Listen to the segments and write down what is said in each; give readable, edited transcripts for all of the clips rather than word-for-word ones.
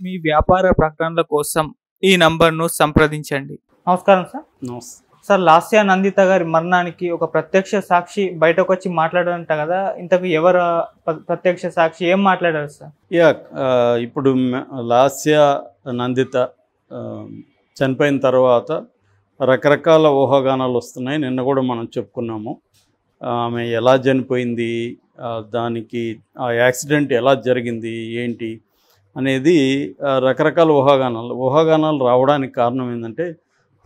మీ వ్యాపార ప్రకటనల కోసం ఈ నంబర్ను సంప్రదించండి. నమస్కారం సార్. సార్, లాస్య నందిత గారి మరణానికి ఒక ప్రత్యక్ష సాక్షి బయటకు వచ్చి మాట్లాడారంట కదా, ఇంతకు ఎవరు ప్రత్యక్ష సాక్షి, ఏం మాట్లాడారు సార్? ఇప్పుడు లాస్య నందిత చనిపోయిన తర్వాత రకరకాల ఊహాగానాలు వస్తున్నాయి. నిన్న కూడా మనం చెప్పుకున్నాము. ఆమె ఎలా చనిపోయింది, దానికి ఆ యాక్సిడెంట్ ఎలా జరిగింది ఏంటి అనేది రకరకాల ఊహాగానాలు రావడానికి కారణం ఏంటంటే,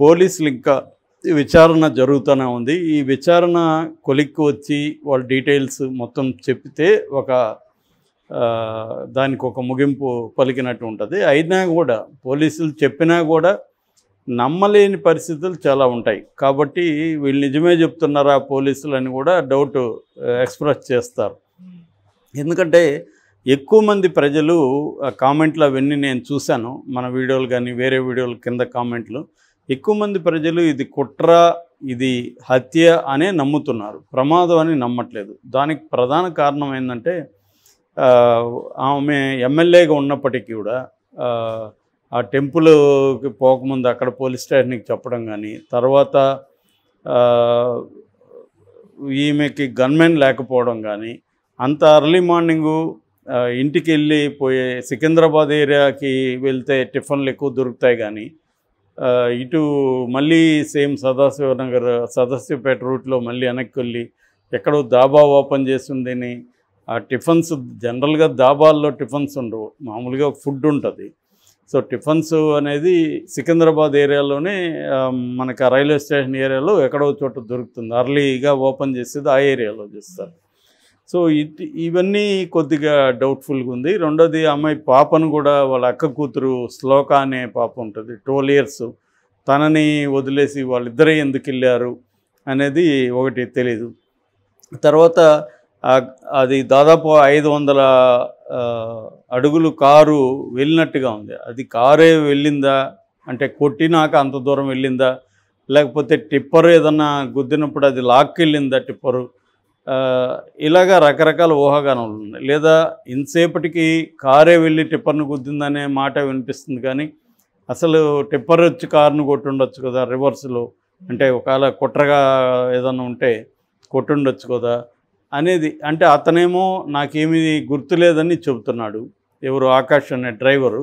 పోలీసులు ఇంకా విచారణ జరుగుతూనే ఉంది. ఈ విచారణ కొలిక్కి వచ్చి వాళ్ళ డీటెయిల్స్ మొత్తం చెప్తే దానికి ఒక ముగింపు పలికినట్టు ఉంటుంది. అయినా కూడా పోలీసులు చెప్పినా కూడా నమ్మలేని పరిస్థితులు చాలా ఉంటాయి. కాబట్టి వీళ్ళు నిజమే చెప్తున్నారా పోలీసులు అని కూడా డౌట్ ఎక్స్ప్రెస్ చేస్తారు. ఎందుకంటే ఎక్కువ మంది ప్రజలు కామెంట్లు అవన్నీ నేను చూశాను, మన వీడియోలు కానీ వేరే వీడియోల కింద కామెంట్లు. ఎక్కువ మంది ప్రజలు ఇది కుట్ర, ఇది హత్య అనే నమ్ముతున్నారు, ప్రమాదం అని నమ్మట్లేదు. దానికి ప్రధాన కారణం ఏంటంటే, ఆమె ఎమ్మెల్యేగా ఉన్నప్పటికీ కూడా ఆ టెంపుల్కి పోకముందు అక్కడ పోలీస్ స్టేషన్కి చెప్పడం కానీ, తర్వాత ఈమెకి గన్మెన్ లేకపోవడం కానీ, అంత అర్లీ మార్నింగు ఇంటికి వెళ్ళిపోయే సికింద్రాబాద్ ఏరియాకి వెళ్తే టిఫిన్లు ఎక్కువ దొరుకుతాయి కానీ, ఇటు మళ్ళీ సేమ్ సదాశివనగర్ సదాశివపేట రూట్లో మళ్ళీ వెనక్కి వెళ్ళి ఎక్కడో దాబా ఓపెన్ చేసిందని, ఆ టిఫిన్స్ జనరల్గా దాబాల్లో టిఫిన్స్ ఉండవు, మామూలుగా ఫుడ్ ఉంటుంది. సో టిఫిన్స్ అనేది సికింద్రాబాద్ ఏరియాలోనే మనకు రైల్వే స్టేషన్ ఏరియాలో ఎక్కడో చోట దొరుకుతుంది. అర్లీగా ఓపెన్ చేసేది ఆ ఏరియాలో చేస్తారు. సో ఇవన్నీ కొద్దిగా డౌట్ఫుల్గా ఉంది. రెండోది, అమ్మాయి పాపను కూడా వాళ్ళ అక్క కూతురు శ్లోక అనే పాప ఉంటుంది, 12 years, తనని వదిలేసి వాళ్ళిద్దరే ఎందుకు వెళ్ళారు అనేది ఒకటి తెలీదు. తర్వాత అది దాదాపు 500 అడుగులు కారు వెళ్ళినట్టుగా ఉంది. అది కారే వెళ్ళిందా అంటే కొట్టినాక అంత దూరం వెళ్ళిందా, లేకపోతే టిప్పర్ ఏదన్నా గుద్దినప్పుడు అది లాక్కెళ్ళిందా టిప్పరు, ఇలాగా రకరకాల ఊహాగానాలు ఉన్నాయి. లేదా ఇంతసేపటికి కారే వెళ్ళి టిప్పర్ను గుద్దిందనే మాట వినిపిస్తుంది, కానీ అసలు టిప్పర్ వచ్చి కారును కొట్టుండొచ్చు కదా రివర్స్లో, అంటే ఒకవేళ కుట్రగా ఏదన్నా ఉంటే కొట్టుండొచ్చు కదా అనేది. అంటే అతనేమో నాకేమీ గుర్తులేదని చెబుతున్నాడు, ఎవరు ఆకాష్ అనే డ్రైవరు.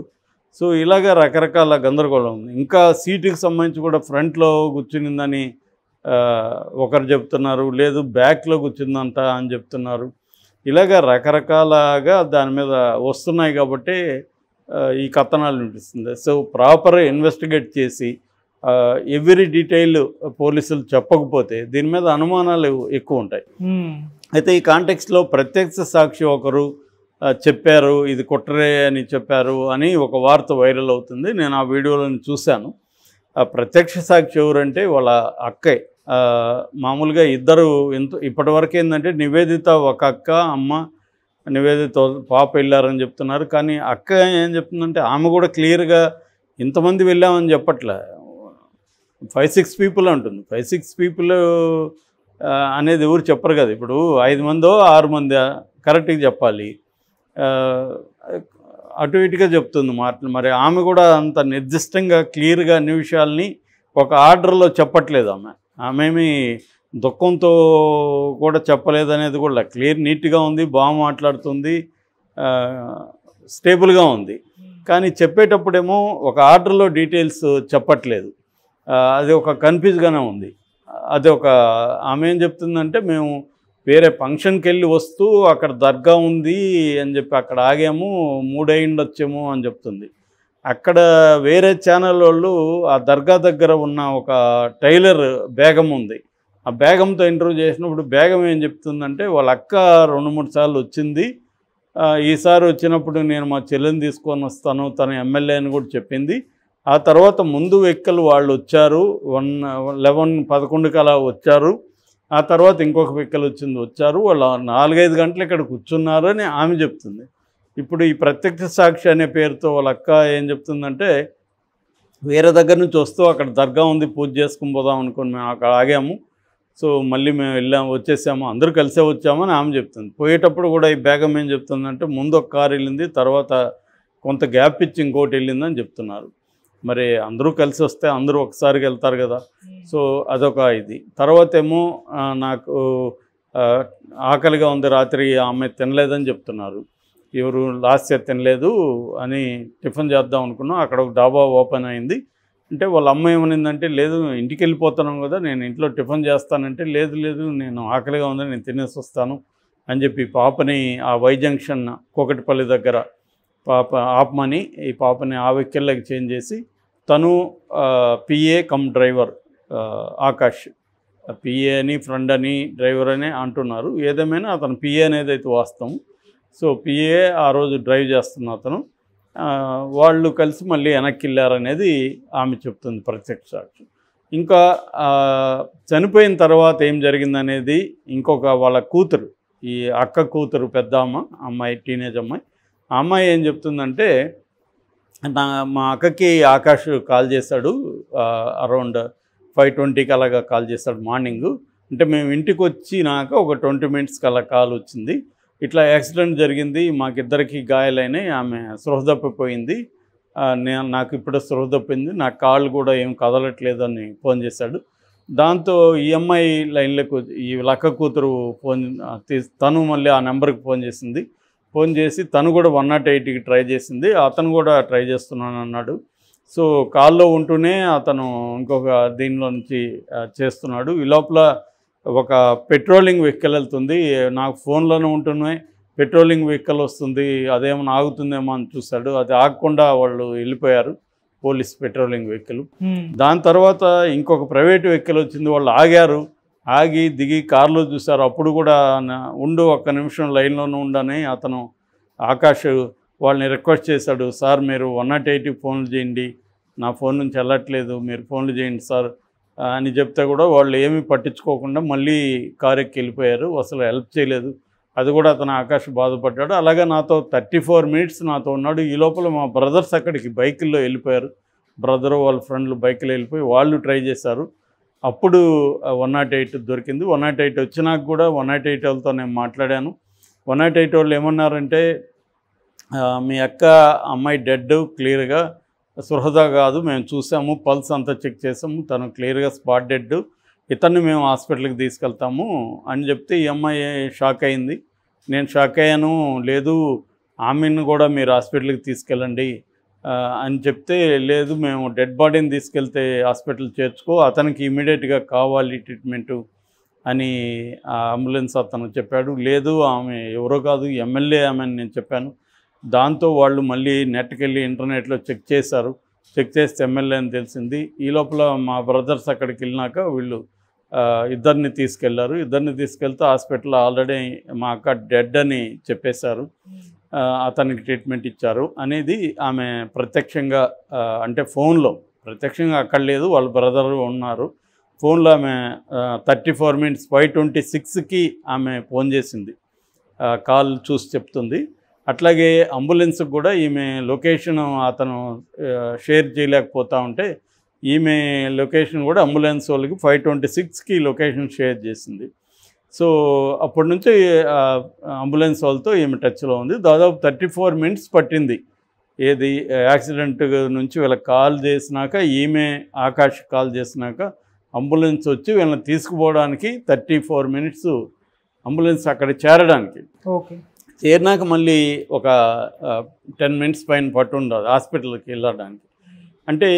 సో ఇలాగ రకరకాల గందరగోళం ఉంది. ఇంకా సీటుకి సంబంధించి కూడా ఫ్రంట్లో కూర్చునిందని ఒకరు చెప్తున్నారు, లేదు బ్యాక్లో కూర్చుందంట అని చెప్తున్నారు. ఇలాగ రకరకాలుగా దాని మీద వస్తున్నాయి కాబట్టి ఈ కథనాలు వినిపిస్తుంది. సో ప్రాపర్ ఇన్వెస్టిగేట్ చేసి ఎవ్రీ డీటెయిల్ పోలీసులు చెప్పకపోతే దీని మీద అనుమానాలు ఎక్కువ ఉంటాయి. అయితే ఈ కాంటెక్స్ట్లో ప్రత్యక్ష సాక్షి ఒకరు చెప్పారు, ఇది కుట్రే అని చెప్పారు అని ఒక వార్త వైరల్ అవుతుంది. నేను ఆ వీడియోలను చూశాను. ఆ ప్రత్యక్ష సాక్షి ఎవరంటే వాళ్ళ అక్కే. మామూలుగా ఇద్దరు ఇప్పటివరకు ఏంటంటే నివేదిత ఒక అక్క, అమ్మ నివేదిత పాప వెళ్ళారని చెప్తున్నారు. కానీ అక్క ఏం చెప్తుందంటే ఆమె కూడా క్లియర్గా ఇంతమంది వెళ్ళామని చెప్పట్లే, 5-6 people అంటుంది. 5-6 people అనేది ఎవరు చెప్పరు కదా. ఇప్పుడు 5 మందో 6 మందో కరెక్ట్గా చెప్పాలి, అటు ఇటుగా చెప్తుంది మాటలు. మరి ఆమె కూడా అంత నిర్దిష్టంగా క్లియర్గా అన్ని విషయాల్ని ఒక ఆర్డర్లో చెప్పట్లేదు. ఆమెమి దుఃఖంతో కూడా చెప్పలేదు అనేది కూడా నీట్గా ఉంది, బాగా మాట్లాడుతుంది, స్టేబుల్గా ఉంది. కానీ చెప్పేటప్పుడేమో ఒక ఆర్డర్లో డీటెయిల్స్ చెప్పట్లేదు. అది ఒక కన్ఫ్యూజ్గానే ఉంది. అది ఒక ఆమె ఏం చెప్తుందంటే, మేము వేరే ఫంక్షన్కి వెళ్ళి వస్తూ అక్కడ దర్గా ఉంది అని చెప్పి అక్కడ ఆగాము, 3 అయ్యిండొచ్చేమో అని చెప్తుంది. అక్కడ వేరే ఛానల్ వాళ్ళు ఆ దర్గా దగ్గర ఉన్న ఒక టైలర్ బేగం ఉంది, ఆ బేగంతో ఇంటర్వ్యూ చేసినప్పుడు బేగం ఏం చెప్తుందంటే, వాళ్ళ అక్క 2-3 సార్లు వచ్చింది, ఈసారి వచ్చినప్పుడు నేను మా చెల్లెని తీసుకొని వస్తాను, తను ఎమ్మెల్యే అని కూడా చెప్పింది. ఆ తర్వాత ముందు వెహికల్ వాళ్ళు వచ్చారు, 11-11 అలా వచ్చారు. ఆ తర్వాత ఇంకొక వెహికల్ వచ్చారు, వాళ్ళు 4-5 గంటలు ఇక్కడ కూర్చున్నారు అని ఆమె చెప్తుంది. ఇప్పుడు ఈ ప్రత్యక్ష సాక్షి అనే పేరుతో వాళ్ళ అక్క ఏం చెప్తుందంటే, వేరే దగ్గర నుంచి వస్తూ అక్కడ దర్గా ఉంది, పూజ చేసుకుని పోదాం అనుకుని మేము అక్కడ ఆగాము, సో మళ్ళీ మేము వచ్చేసాము, అందరూ కలిసే వచ్చామని ఆమె చెప్తుంది. పోయేటప్పుడు కూడా ఈ బేగం ఏం చెప్తుందంటే, ముందు ఒక కారు వెళ్ళింది, తర్వాత కొంత గ్యాప్ ఇచ్చి ఇంకోటి వెళ్ళిందని చెప్తున్నారు. మరి అందరూ కలిసి వస్తే అందరూ ఒకసారికి వెళ్తారు కదా. సో అదొక ఇది. తర్వాత ఏమో నాకు ఆకలిగా ఉంది, రాత్రి ఆమె తినలేదని చెప్తున్నారు. ఎవరు లాస్య తినలేదు అని టిఫిన్ చేద్దాం అనుకున్నాం. అక్కడ ఒక డాబా ఓపెన్ అయింది. అంటే వాళ్ళ అమ్మ ఏమనిందంటే, లేదు ఇంటికి వెళ్ళిపోతున్నాం కదా, నేను ఇంట్లో టిఫిన్ చేస్తానంటే, లేదు లేదు నేను ఆకలిగా ఉంది, నేను తినేసి వస్తాను అని చెప్పి పాపని ఆ వై జంక్షన్ కోకటిపల్లి దగ్గర పాప ఆపమని ఈ పాపని ఆ వెహికల్లోకి చేంజ్ చేసి, తను PA come driver Akash, PA అని ఫ్రెండ్ అని డ్రైవర్ అని అంటున్నారు. ఏదేమైనా అతను పిఏ అనేది అయితే వాస్తవం. సో పిఏ ఆ రోజు డ్రైవ్ చేస్తున్న అతను, వాళ్ళు కలిసి మళ్ళీ వెనక్కి వెళ్ళారనేది ఆమె చెప్తుంది ప్రత్యక్ష సాక్షి. ఇంకా చనిపోయిన తర్వాత ఏం జరిగిందనేది ఇంకొక వాళ్ళ కూతురు, ఈ అక్క కూతురు, పెద్ద అమ్మాయి, టీనేజ్ అమ్మాయి, ఆ అమ్మాయి ఏం చెప్తుందంటే, మా అక్కకి ఆకాష్ కాల్ చేశాడు అరౌండ్ 5:20కి అలాగా కాల్ చేశాడు మార్నింగు. అంటే మేము ఇంటికి వచ్చినాక ఒక 20 మినిట్స్కి అలా కాల్ వచ్చింది. ఇట్లా యాక్సిడెంట్ జరిగింది, మాకిద్దరికి గాయాలైనాయి, ఆమె స్పృహ తప్పిపోయింది, నాకు ఇప్పుడు స్పృహ తప్పింది, నా కాళ్ళు కూడా ఏం కదలట్లేదు అని ఫోన్ చేశాడు. దాంతో ఈ అమ్మాయి లైన్లోకి ఈ లక్క కూతురు ఫోన్ తను మళ్ళీ ఆ నెంబర్కి ఫోన్ చేసింది. ఫోన్ చేసి తను కూడా 108కి ట్రై చేసింది. అతను కూడా ట్రై చేస్తున్నాను అన్నాడు. సో కాల్లో ఉంటూనే అతను ఇంకొక దీనిలో నుంచి చేస్తున్నాడు. ఈ లోపల ఒక పెట్రోలింగ్ వెహికల్ వెళ్తుంది, నాకు ఫోన్లోనే ఉంటున్నాయి, పెట్రోలింగ్ వెహికల్ వస్తుంది, అదేమన్నా ఆగుతుందేమో అని చూశాడు. అది ఆగకుండా వాళ్ళు వెళ్ళిపోయారు, పోలీస్ పెట్రోలింగ్ వెహికల్. దాని తర్వాత ఇంకొక ప్రైవేట్ వెహికల్ వచ్చింది, వాళ్ళు ఆగారు, ఆగి దిగి కారులో చూశారు. అప్పుడు కూడా ఉండు, ఒక్క నిమిషం లైన్లోనే ఉండని అతను ఆకాష్ వాళ్ళని రిక్వెస్ట్ చేశాడు, సార్ మీరు 108కి ఫోన్లు చేయండి, నా ఫోన్ నుంచి వెళ్ళట్లేదు, మీరు ఫోన్లు చేయండి సార్ అని చెప్తే కూడా వాళ్ళు ఏమీ పట్టించుకోకుండా మళ్ళీ కారు ఎక్కి వెళ్ళిపోయారు, అసలు హెల్ప్ చేయలేదు. అది కూడా అతను ఆకాష్ బాధపడ్డాడు. అలాగే నాతో 34 మినిట్స్ నాతో ఉన్నాడు. ఈ లోపల మా బ్రదర్స్ అక్కడికి బైకుల్లో వెళ్ళిపోయారు, బ్రదరు వాళ్ళ ఫ్రెండ్లు బైకులో వెళ్ళిపోయి వాళ్ళు ట్రై చేశారు. అప్పుడు 108 దొరికింది. 108 వచ్చినాక కూడా 108 వాళ్ళతో నేను మాట్లాడాను. 108 వాళ్ళు ఏమన్నారంటే, మీ అక్క అమ్మాయి డెడ్, క్లియర్గా స్పృహదా కాదు, మేము చూసాము, పల్స్ అంతా చెక్ చేసాము, తను క్లియర్గా స్పాట్ డెడ్, ఇతన్ని మేము హాస్పిటల్కి తీసుకెళ్తాము అని చెప్తే ఈ అమ్మాయి షాక్ అయింది. నేను షాక్ అయ్యాను, లేదు ఆమెను కూడా మీరు హాస్పిటల్కి తీసుకెళ్ళండి అని చెప్తే, లేదు మేము డెడ్ బాడీని తీసుకెళ్తే హాస్పిటల్ చేర్చుకో, అతనికి ఇమీడియట్గా కావాలి ట్రీట్మెంటు అని ఆ అంబులెన్స్ అతను చెప్పాడు. లేదు ఆమె ఎవరో కాదు, ఎమ్మెల్యే ఆమె అని నేను చెప్పాను. దాంతో వాళ్ళు మళ్ళీ నెట్కి వెళ్ళి ఇంటర్నెట్లో చెక్ చేశారు. చెక్ చేస్తే ఎమ్మెల్యే అని తెలిసింది. ఈ లోపల మా బ్రదర్స్ అక్కడికి వెళ్ళినాక వీళ్ళు ఇద్దరిని తీసుకెళ్లారు. ఇద్దరిని తీసుకెళ్తే హాస్పిటల్లో ఆల్రెడీ మా అక్క డెడ్ అని చెప్పేశారు, అతనికి ట్రీట్మెంట్ ఇచ్చారు అనేది ఆమె ప్రత్యక్షంగా, అంటే ఫోన్లో ప్రత్యక్షంగా అక్కడ లేదు, వాళ్ళ బ్రదర్ ఉన్నారు. ఫోన్లో ఆమె 34 మినిట్స్ 5:26కి ఆమె ఫోన్ చేసింది, కాల్ చూసి చెప్తుంది. అట్లాగే అంబులెన్స్కి కూడా ఈమె లొకేషన్ అతను షేర్ చేయలేకపోతా ఉంటే ఈమె లొకేషన్ కూడా అంబులెన్స్ వాళ్ళకి 5:26కి లొకేషన్ షేర్ చేసింది. సో అప్పటి నుంచి అంబులెన్స్ వాళ్ళతో ఈమె టచ్లో ఉంది. దాదాపు 34 మినిట్స్ పట్టింది, ఏది యాక్సిడెంట్ నుంచి వీళ్ళకి కాల్ చేసినాక, ఈమె ఆకాష్ కాల్ చేసినాక అంబులెన్స్ వచ్చి వీళ్ళని తీసుకుపోవడానికి 34 మినిట్స్ అంబులెన్స్ అక్కడ చేరడానికి. ఓకే, చేరినాక మళ్ళీ ఒక 10 మినిట్స్ పైన పట్టు ఉండదు హాస్పిటల్కి వెళ్ళడానికి. అంటే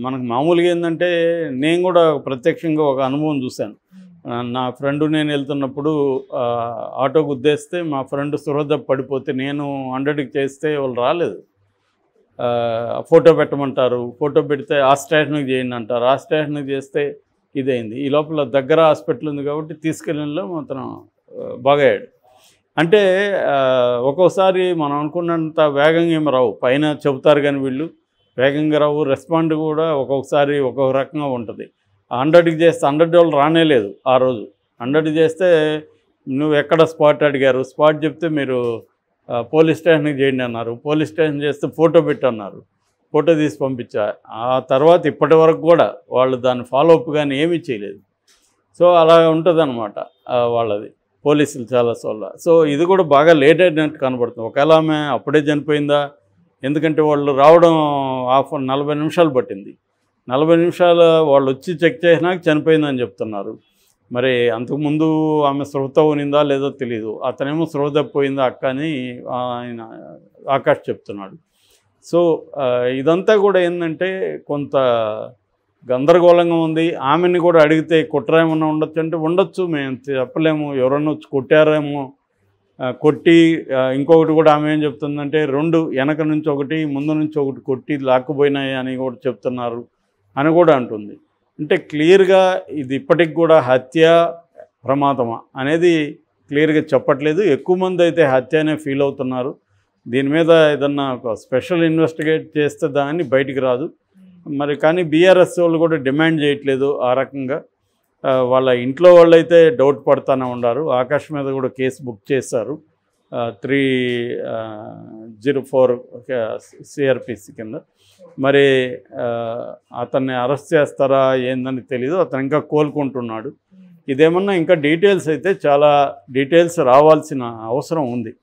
మనకు మామూలుగా ఏంటంటే, నేను కూడా ప్రత్యక్షంగా ఒక అనుభవం చూశాను. నా ఫ్రెండ్ నేను వెళ్తున్నప్పుడు ఆటో గుద్దేస్తే మా ఫ్రెండ్ సురద పడిపోతే నేను 100కి చేస్తే వాళ్ళు రాలేదు, ఫోటో పెట్టమంటారు, ఫోటో పెడితే ఆ స్టేషన్కి చేయండి అంటారు, ఆ స్టేషన్కి చేస్తే ఇదైంది. ఈ లోపల దగ్గర హాస్పిటల్ ఉంది కాబట్టి తీసుకెళ్ళడంలో అతను బాగయ్యాడు. అంటే ఒక్కోసారి మనం అనుకున్నంత వేగంగా ఏమి రావు, పైన చెబుతారు కానీ వీళ్ళు వేగంగా రావు. రెస్పాండ్ కూడా ఒక్కొక్కసారి ఒక్కొక్క రకంగా ఉంటుంది. 100కి చేస్తే 100 వాళ్ళు రానేలేదు ఆ రోజు. 100 చేస్తే నువ్వు ఎక్కడ స్పాట్ అడిగారు, స్పాట్ చెప్తే మీరు పోలీస్ స్టేషన్కి చేయండి అన్నారు, పోలీస్ స్టేషన్ చేస్తే ఫోటో పెట్టన్నారు, ఫోటో తీసి పంపించా. ఆ తర్వాత ఇప్పటి వరకు కూడా వాళ్ళు దాన్ని ఫాలోఅప్ కానీ ఏమీ చేయలేదు. సో అలా ఉంటుందన్నమాట వాళ్ళది, పోలీసులు చాలా సోళ్ళ. సో ఇది కూడా బాగా లేట్ అయినట్టు కనబడుతుంది. ఒకవేళ ఆమె అప్పుడే చనిపోయిందా ఎందుకంటే వాళ్ళు రావడం 40 నిమిషాలు పట్టింది. 40 నిమిషాలు వాళ్ళు వచ్చి చెక్ చేసినాక చనిపోయిందని చెప్తున్నారు. మరి అంతకుముందు ఆమె స్పృహతో ఉనిందా లేదో తెలీదు. అతనేమో స్పృహ తప్పిపోయిందా అక్క అని ఆయన ఆకాష్ చెప్తున్నాడు. సో ఇదంతా కూడా ఏంటంటే కొంత గందరగోళంగా ఉంది. ఆమెని కూడా అడిగితే కుట్ర ఏమన్నా ఉండొచ్చు అంటే ఉండొచ్చు, మేము చెప్పలేము. ఎవరన్నా వచ్చి కొట్టారేమో, కొట్టి ఇంకొకటి కూడా ఆమె ఏం చెప్తుందంటే 2 వెనక నుంచి ఒకటి ముందు నుంచి ఒకటి కొట్టి లాక్కుపోయినాయి అని కూడా చెప్తున్నారు అని కూడా అంటుంది. అంటే క్లియర్గా ఇది ఇప్పటికి కూడా హత్య ప్రమాదమా అనేది క్లియర్గా చెప్పట్లేదు. ఎక్కువ మంది అయితే హత్య అనే ఫీల్ అవుతున్నారు. దీని మీద ఏదన్నా ఒక స్పెషల్ ఇన్వెస్టిగేట్ చేస్తే దాన్ని బయటికి రాదు. మరి కానీ బీఆర్ఎస్ వాళ్ళు కూడా డిమాండ్ చేయట్లేదు ఆ రకంగా. వాళ్ళ ఇంట్లో వాళ్ళు అయితే డౌట్ పడుతూనే ఉన్నారు. ఆకాష్ మీద కూడా కేసు బుక్ చేశారు 304 సిఆర్పిసి కింద. మరి అతన్ని అరెస్ట్ చేస్తారా ఏందని తెలీదు. అతను ఇంకా కోలుకుంటున్నాడు. ఇదేమన్నా ఇంకా డీటెయిల్స్ అయితే చాలా డీటెయిల్స్ రావాల్సిన అవసరం ఉంది.